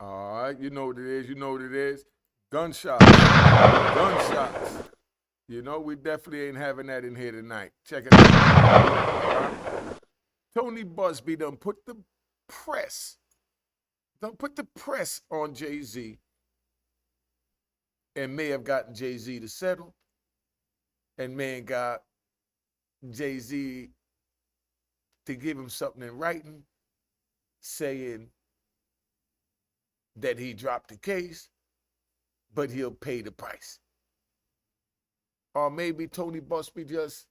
All right, you know what it is. You know what it is. Gunshots. Gunshots. You know, we definitely ain't having that in here tonight. Check it out. Tony Busby press, done put the press on Jay-Z and may have gotten Jay-Z to settle and may have got Jay-Z to give him something in writing saying that he dropped the case, but he'll pay the price. Or maybe Tony Busby just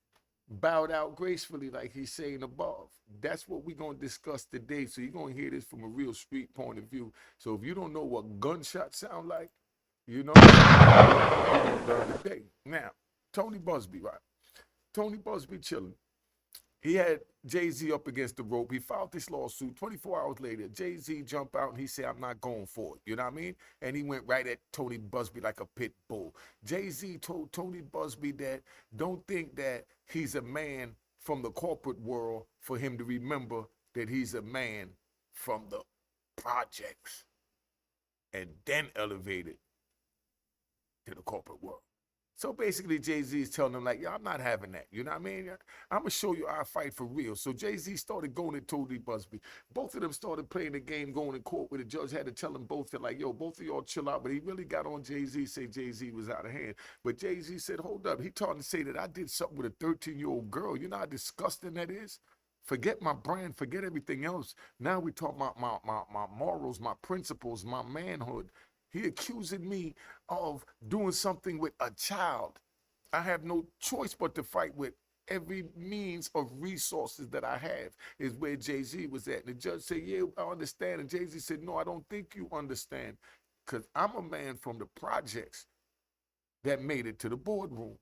bowed out gracefully, like he's saying above. That's what we're going to discuss today. So you're going to hear this from a real street point of view. So if you don't know what gunshots sound like, you know, you're going to learn today. Now, Tony Busby, right? Tony Busby chilling. He had Jay-Z up against the rope. He filed this lawsuit. 24 hours later, Jay-Z jumped out and he said, I'm not going for it. You know what I mean? And he went right at Tony Busby like a pit bull. Jay-Z told Tony Busby that don't think that he's a man from the corporate world for him to remember that he's a man from the projects, and then elevated to the corporate world. So basically, Jay-Z is telling him, like, yo, I'm not having that. You know what I mean? I'm going to show you I fight for real. So Jay-Z started going at Tony Busby. Both of them started playing the game, going in court where the judge had to tell them both that, like, yo, both of y'all chill out. But he really got on Jay-Z, say Jay-Z was out of hand. But Jay-Z said, hold up. He trying to say that I did something with a 13-year-old girl. You know how disgusting that is? Forget my brand, forget everything else. Now we talk about my morals, my principles, my manhood. He accusing me of doing something with a child. I have no choice but to fight with every means of resources that I have, is where Jay-Z was at. And the judge said, yeah, I understand. And Jay-Z said, no, I don't think you understand, because I'm a man from the projects that made it to the boardroom.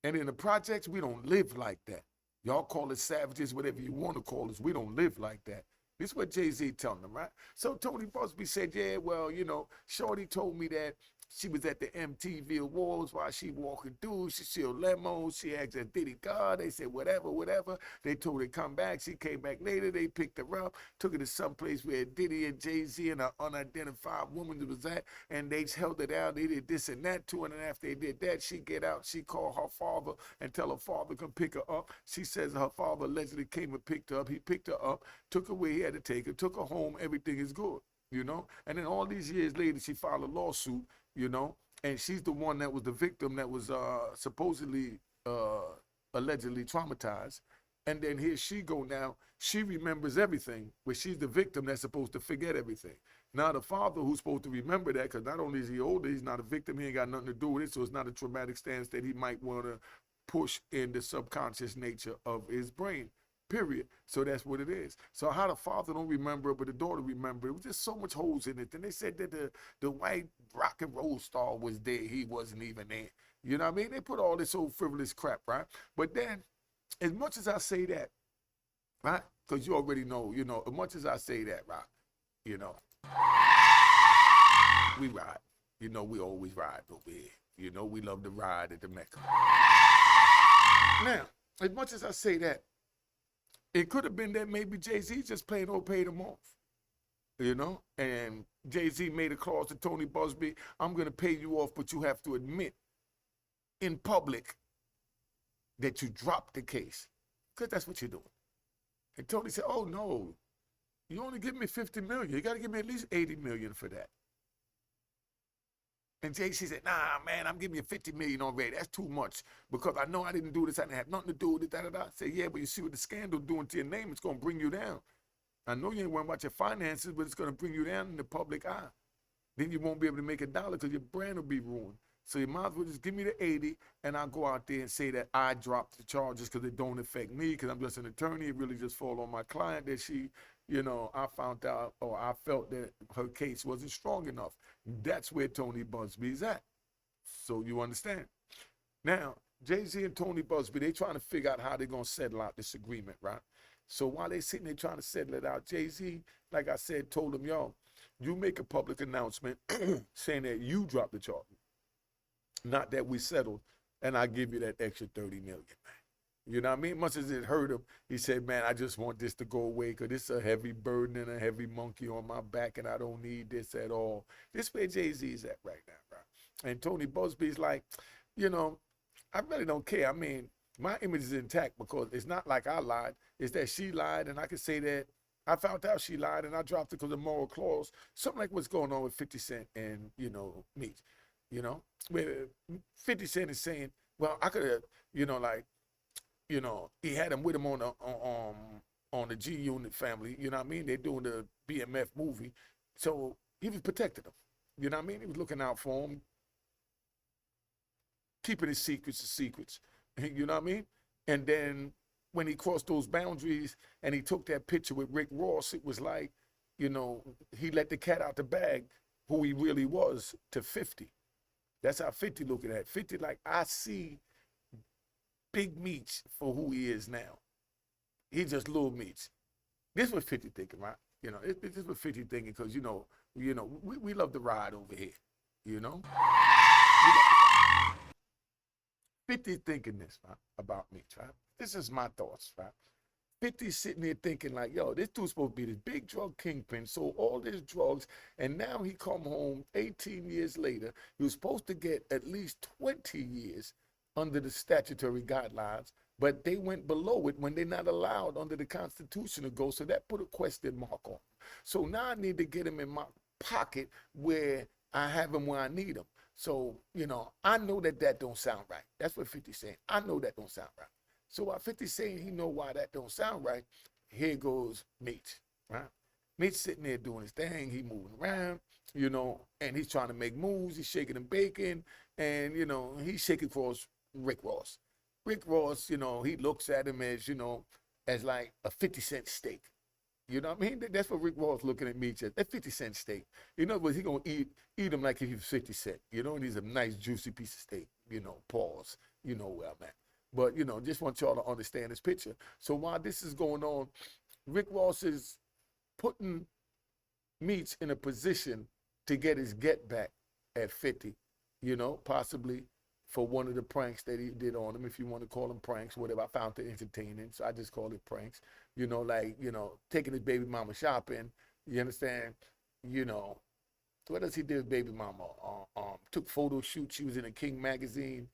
And in the projects, we don't live like that. Y'all call us savages, whatever you want to call us. We don't live like that. This is what Jay-Z telling them, right? So Tony Busby said, yeah, well, you know, Shorty told me that she was at the MTV Awards while she walking through. She sealed lemons. She asked a Diddy God. They said, whatever, whatever. They told her to come back. She came back later. They picked her up, took her to some place where Diddy and Jay-Z and an unidentified woman was at, and they held her down. They did this and that to her, and after they did that, she get out. She called her father and tell her father come pick her up. She says her father allegedly came and picked her up. He picked her up, took her where he had to take her, took her home. Everything is good, you know? And then all these years later, she filed a lawsuit, you know, and she's the one that was the victim that was supposedly, allegedly traumatized. And then here she go now, she remembers everything, but she's the victim that's supposed to forget everything. Now the father who's supposed to remember that, because not only is he older, he's not a victim, he ain't got nothing to do with it, so it's not a traumatic stance that he might want to push in the subconscious nature of his brain. Period. So that's what it is. So how the father don't remember, but the daughter remember, it was just so much holes in it. And they said that the white rock and roll star was there. He wasn't even there. You know what I mean? They put all this old frivolous crap, right? But then, as much as I say that, right? Because you already know, you know, as much as I say that, right? You know, we ride. You know, we always ride over here. You know, we love to ride at the Mecca. Now, as much as I say that, it could have been that maybe Jay-Z just plain old paid him off, you know? And Jay-Z made a clause to Tony Busby, I'm going to pay you off, but you have to admit in public that you dropped the case, because that's what you're doing. And Tony said, oh, no, you only give me 50 million. You got to give me at least 80 million for that. And Jay-Z said, nah, man, I'm giving you 50 million already. That's too much, because I know I didn't do this. I didn't have nothing to do with it, da-da-da. I said, yeah, but you see what the scandal doing to your name, it's going to bring you down. I know you ain't worrying about your finances, but it's going to bring you down in the public eye. Then you won't be able to make a dollar because your brand will be ruined. So you might as well just give me the 80, and I'll go out there and say that I dropped the charges because it don't affect me, because I'm just an attorney. It really just fall on my client that she, you know, I found out, or I felt that her case wasn't strong enough. That's where Tony Busby's at. So you understand? Now, Jay-Z and Tony Busby, they trying to figure out how they're going to settle out this agreement, right? So while they sitting there trying to settle it out, Jay-Z, like I said, told them, yo, you make a public announcement saying that you dropped the charge, not that we settled, and I give you that extra 30 million, man. You know what I mean? Much as it hurt him, he said, man, I just want this to go away because it's a heavy burden and a heavy monkey on my back, and I don't need this at all. This where Jay-Z's at right now, bro. And Tony Busby's like, you know, I really don't care. I mean, my image is intact because it's not like I lied. It's that she lied, and I can say that I found out she lied, and I dropped it because of moral clause. Something like what's going on with 50 Cent and, Meech, where 50 Cent is saying, well, I could have, like, he had him with him on the G Unit family. You know what I mean? They're doing the BMF movie, so he was protecting them. You know what I mean? He was looking out for him, keeping his secrets. You know what I mean? And then when he crossed those boundaries and he took that picture with Rick Ross, it was like, he let the cat out the bag, who he really was, to 50. That's how 50 looking at it. 50, like, I see Big Meech for who he is now. He's just little Meech. This was 50 thinking, right? This is what 50 thinking because, we love to ride over here, 50 thinking this, right, about Meech, right? This is my thoughts, right? 50 sitting there thinking like, yo, this dude's supposed to be this big drug kingpin, sold all these drugs, and now he come home 18 years later. He was supposed to get at least 20 years under the statutory guidelines, but they went below it when they're not allowed under the Constitution to go, so that put a question mark on him. So now I need to get him in my pocket where I have him where I need him. So, I know that don't sound right. That's what 50's saying. I know that don't sound right. So while 50's saying he know why that don't sound right, here goes Meech, right? Meech sitting there doing his thing. He moving around, and he's trying to make moves. He's shaking and baking, and, he's shaking across Rick Ross. Rick Ross, he looks at him as like a 50-cent steak. You know what I mean? That's what Rick Ross looking at Meech as. That 50-cent steak. In other words, he gonna eat him like if he was 50 cent. And he's a nice juicy piece of steak. Pause. You know where I'm at. But just want y'all to understand this picture. So while this is going on, Rick Ross is putting Meech in a position to get his get back at 50. Possibly for one of the pranks that he did on him, if you want to call them pranks, whatever. I found it entertaining, so I just call it pranks. Taking his baby mama shopping. You understand? What else he did with baby mama? Took photo shoots. She was in a King magazine.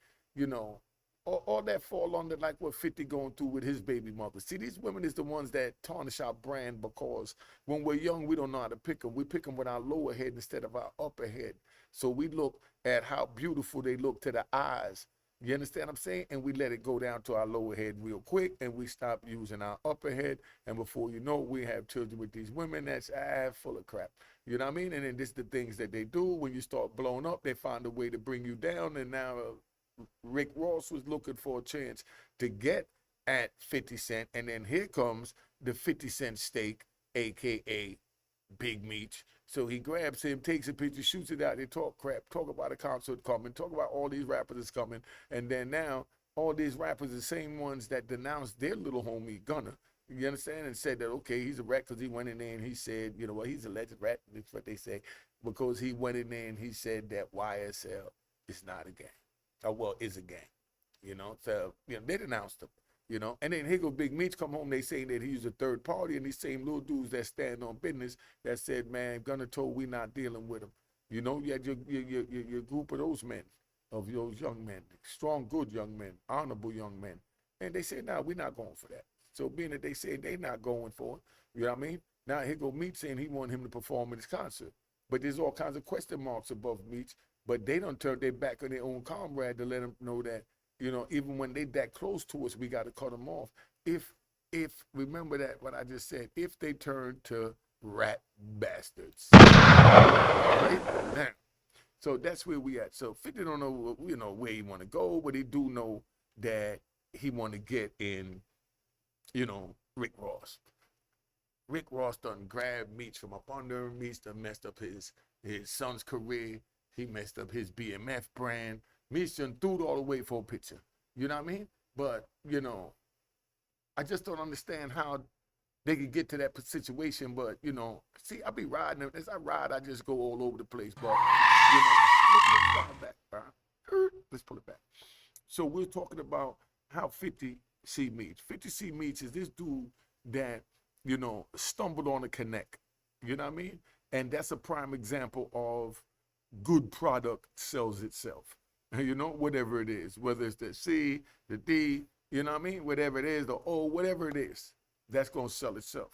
All that fall under like what 50 going through with his baby mother. See, these women is the ones that tarnish our brand because when we're young, we don't know how to pick them. We pick them with our lower head instead of our upper head. So we look at how beautiful they look to the eyes. You understand what I'm saying? And we let it go down to our lower head real quick, and we stop using our upper head. And before you know it, we have children with these women that's full of crap. You know what I mean? And then this is the things that they do. When you start blowing up, they find a way to bring you down. And now Rick Ross was looking for a chance to get at 50 Cent. And then here comes the 50 Cent steak, a.k.a. Big Meech. So he grabs him, takes a picture, shoots it out. They talk crap, talk about a concert coming, talk about all these rappers is coming. And then now all these rappers are the same ones that denounced their little homie Gunna. You understand? And said that, okay, he's a rat because he went in there and he said, he's a legend rat. That's what they say. Because he went in there and he said that YSL is not a gang. Is a gang. So, they denounced him. And then here go Big Meech come home, they say that he's a third party, and these same little dudes that stand on business that said, man, Gunna told we not dealing with him. You had your group of those men, of those young men, strong, good young men, honorable young men. And they said, nah, we're not going for that. So being that they said they not going for it, you know what I mean? Now here go Meech saying he want him to perform at his concert. But there's all kinds of question marks above Meech, but they don't turn their back on their own comrade to let him know that, even when they that close to us, we got to cut them off. If remember that what I just said, if they turn to rat bastards. Right? Now, so that's where we at. So 50 don't know, where he want to go, but he do know that he want to get in, Rick Ross. Rick Ross done grabbed Meech from up under him. Meech done messed up his son's career. He messed up his BMF brand. Meech done threw it all away for a picture. You know what I mean? But, I just don't understand how they could get to that situation. But, see, I be riding. As I ride, I just go all over the place. But, let's pull it back. Let's pull it back. So we're talking about how 50 C. Meach. 50 C. Meach is this dude that, you know, stumbled on a connect. You know what I mean? And that's a prime example of good product sells itself. You know, whatever it is, whether it's the C, the D, you know what I mean? Whatever it is, the O, whatever it is, that's going to sell itself.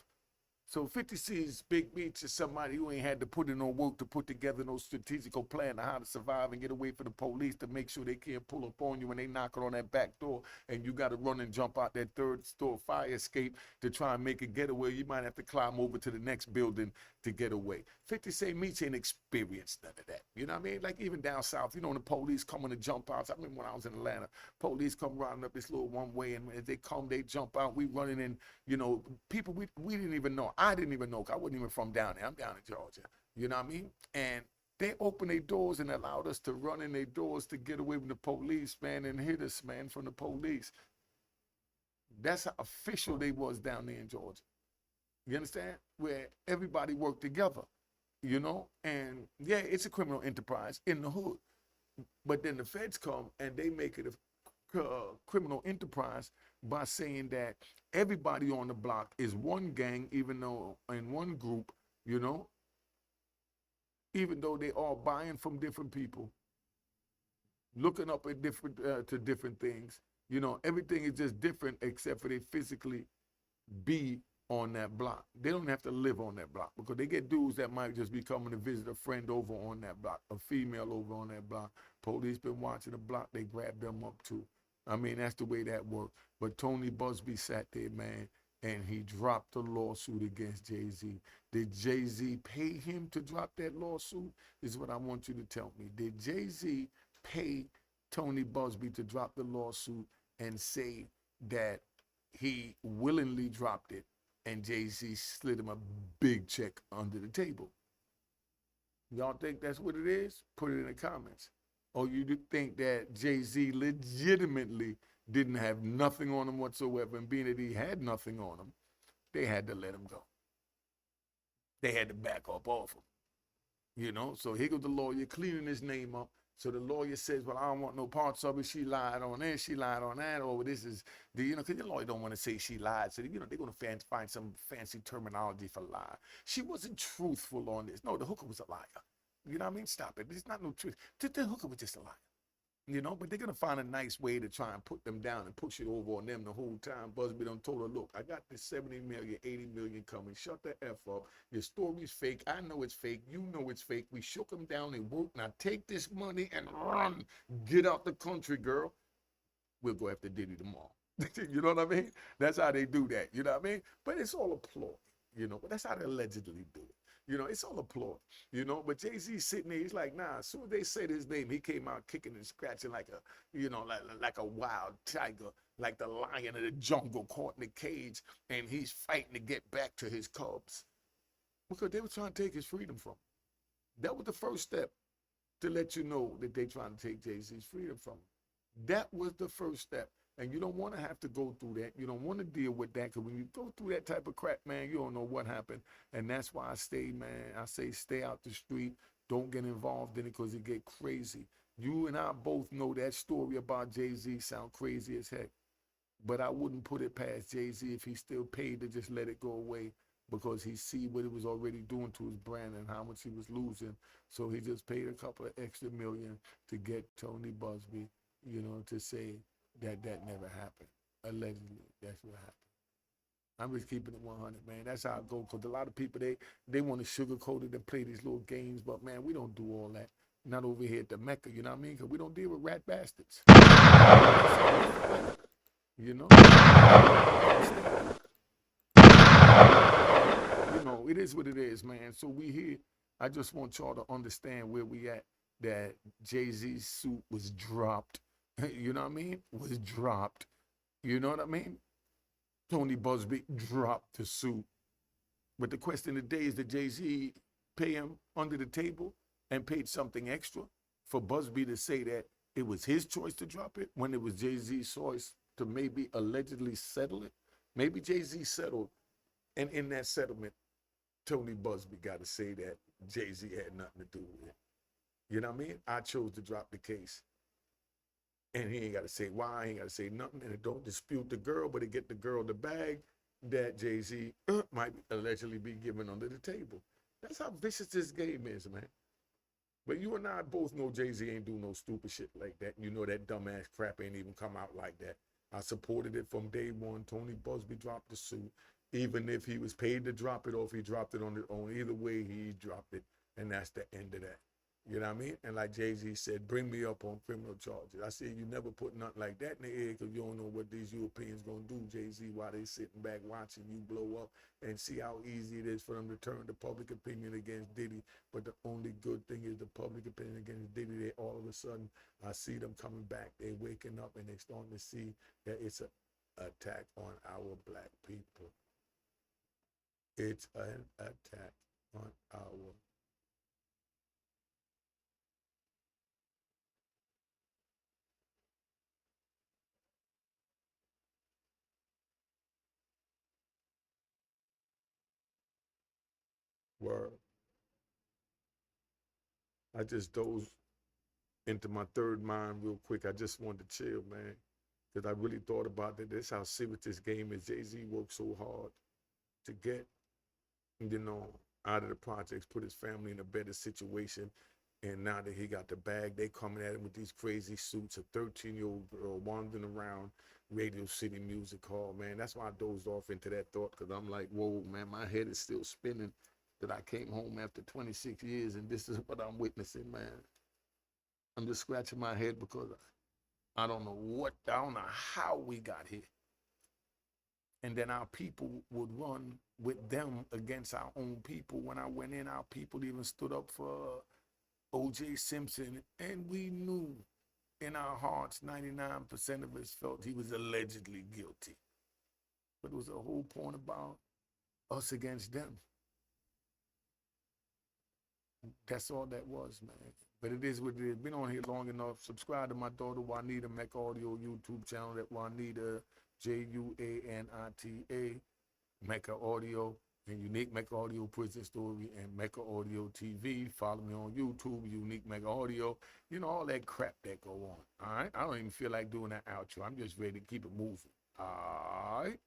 So 50 C's Big Meech is somebody who ain't had to put in no work to put together no strategical plan on how to survive and get away from the police to make sure they can't pull up on you when they knocking on that back door and you got to run and jump out that third store fire escape to try and make a getaway. You might have to climb over to the next building to get away. 50 Cent Meech ain't experienced none of that. You know what I mean? Like even down south, you know, when the police coming to jump out. I remember when I was in Atlanta, police come riding up this little one way, and as they come, they jump out. We running in, you know, people we didn't even know. I didn't even know, 'cause I wasn't even from down there. I'm down in Georgia. You know what I mean? And they opened their doors and allowed us to run in their doors to get away from the police, man, and hit us, man, from the police. That's how official they was down there in Georgia. You understand? Where everybody worked together, you know? And yeah, it's a criminal enterprise in the hood. But then the feds come and they make it a criminal enterprise by saying that everybody on the block is one gang, even though in one group, you know, even though they all buying from different people, looking up at different to different things, you know, everything is just different except for they physically be on that block. They don't have to live on that block because they get dudes that might just be coming to visit a friend over on that block, a female over on that block. Police been watching the block, they grab them up too. I mean, that's the way that works. But Tony Busby sat there, man, and he dropped the lawsuit against Jay-Z. Did Jay-Z pay him to drop that lawsuit? Is what I want you to tell me. Did Jay-Z pay Tony Busby to drop the lawsuit and say that he willingly dropped it and Jay-Z slid him a big check under the table? Y'all think that's what it is? Put it in the comments. Or you think that Jay-Z legitimately didn't have nothing on him whatsoever, and being that he had nothing on him, they had to let him go. They had to back up off him. You know, so here goes the lawyer cleaning his name up. So the lawyer says, well, I don't want no parts of it. She lied on this, she lied on that, or this is, you know, because the lawyer don't want to say she lied. So, you know, they're going to find some fancy terminology for lie. She wasn't truthful on this. No, the hooker was a liar. You know what I mean? Stop it. There's not no truth. The hooker was just a liar. You know, but they're going to find a nice way to try and put them down and push it over on them the whole time. Busby done told her, look, I got this 70 million, 80 million coming. Shut the F up. Your story's fake. I know it's fake. You know it's fake. We shook them down and worked. Now take this money and run. Get out the country, girl. We'll go after Diddy tomorrow. You know what I mean? That's how they do that. You know what I mean? But it's all a ploy, you know. But that's how they allegedly do it. You know, it's all a ploy, you know. But Jay-Z's sitting there, he's like, nah, as soon as they said his name, he came out kicking and scratching like a, you know, like a wild tiger, like the lion of the jungle caught in the cage, and he's fighting to get back to his cubs. Because they were trying to take his freedom from him. That was the first step to let you know that they trying to take Jay-Z's freedom from him. That was the first step. And you don't want to have to go through that. You don't want to deal with that, because when you go through that type of crap, man, you don't know what happened. And that's why I stay, man. I say stay out the street. Don't get involved in it, because it get crazy. You and I both know that story about Jay-Z sound crazy as heck. But I wouldn't put it past Jay-Z if he still paid to just let it go away, because he see what it was already doing to his brand and how much he was losing. So he just paid a couple of extra million to get Tony Busby, you know, to say that never happened. Allegedly, that's what happened. I'm just keeping it 100, man. That's how it goes. Because a lot of people, they want to sugarcoat it and play these little games. But, man, we don't do all that. Not over here at the Mecca, you know what I mean? Because we don't deal with rat bastards. You know? You know, it is what it is, man. So we here. I just want y'all to understand where we at. That Jay-Z's suit was dropped. You know what I mean? Was dropped. You know what I mean? Tony Busby dropped the suit. But the question today is, did Jay-Z pay him under the table and paid something extra for Busby to say that it was his choice to drop it when it was Jay-Z's choice to maybe allegedly settle it? Maybe Jay-Z settled, and in that settlement, Tony Busby got to say that Jay-Z had nothing to do with it. You know what I mean? I chose to drop the case. And he ain't got to say why, he ain't got to say nothing, and it don't dispute the girl, but it get the girl the bag that Jay-Z might allegedly be given under the table. That's how vicious this game is, man. But you and I both know Jay-Z ain't do no stupid shit like that. You know that dumbass crap ain't even come out like that. I supported it from day one. Tony Busby dropped the suit. Even if he was paid to drop it or if he dropped it on his own, either way, he dropped it. And that's the end of that. You know what I mean? And like Jay-Z said, bring me up on criminal charges. I said, you never put nothing like that in the air because you don't know what these Europeans going to do, Jay-Z, while they sitting back watching you blow up and see how easy it is for them to turn the public opinion against Diddy. But the only good thing is the public opinion against Diddy. They all of a sudden, I see them coming back. They waking up and they starting to see that it's an attack on our black people. It's an attack on our world. I just dozed into my third mind real quick. I just wanted to chill, man, because I really thought about that. This how serious this game is. Jay-Z worked so hard to get, you know, out of the projects, put his family in a better situation. And now that he got the bag, they coming at him with these crazy suits. A 13-year-old girl wandering around Radio City Music Hall, man. That's why I dozed off into that thought, because I'm like, whoa, man, my head is still spinning that I came home after 26 years and this is what I'm witnessing, man. I'm just scratching my head because I don't know how we got here. And then our people would run with them against our own people. When I went in, our people even stood up for O.J. Simpson, and we knew in our hearts, 99% of us felt he was allegedly guilty. But it was a whole point about us against them. That's all that was, man. But it is what it is. Been on here long enough. Subscribe to my daughter Juanita Mecca Audio YouTube channel. That Juanita Juanita Mecca Audio and Unique Mecca Audio Prison Story and Mecca Audio TV. Follow me on YouTube, Unique Mecca Audio. You know all that crap that go on. All right. I don't even feel like doing that outro. I'm just ready to keep it moving. All right.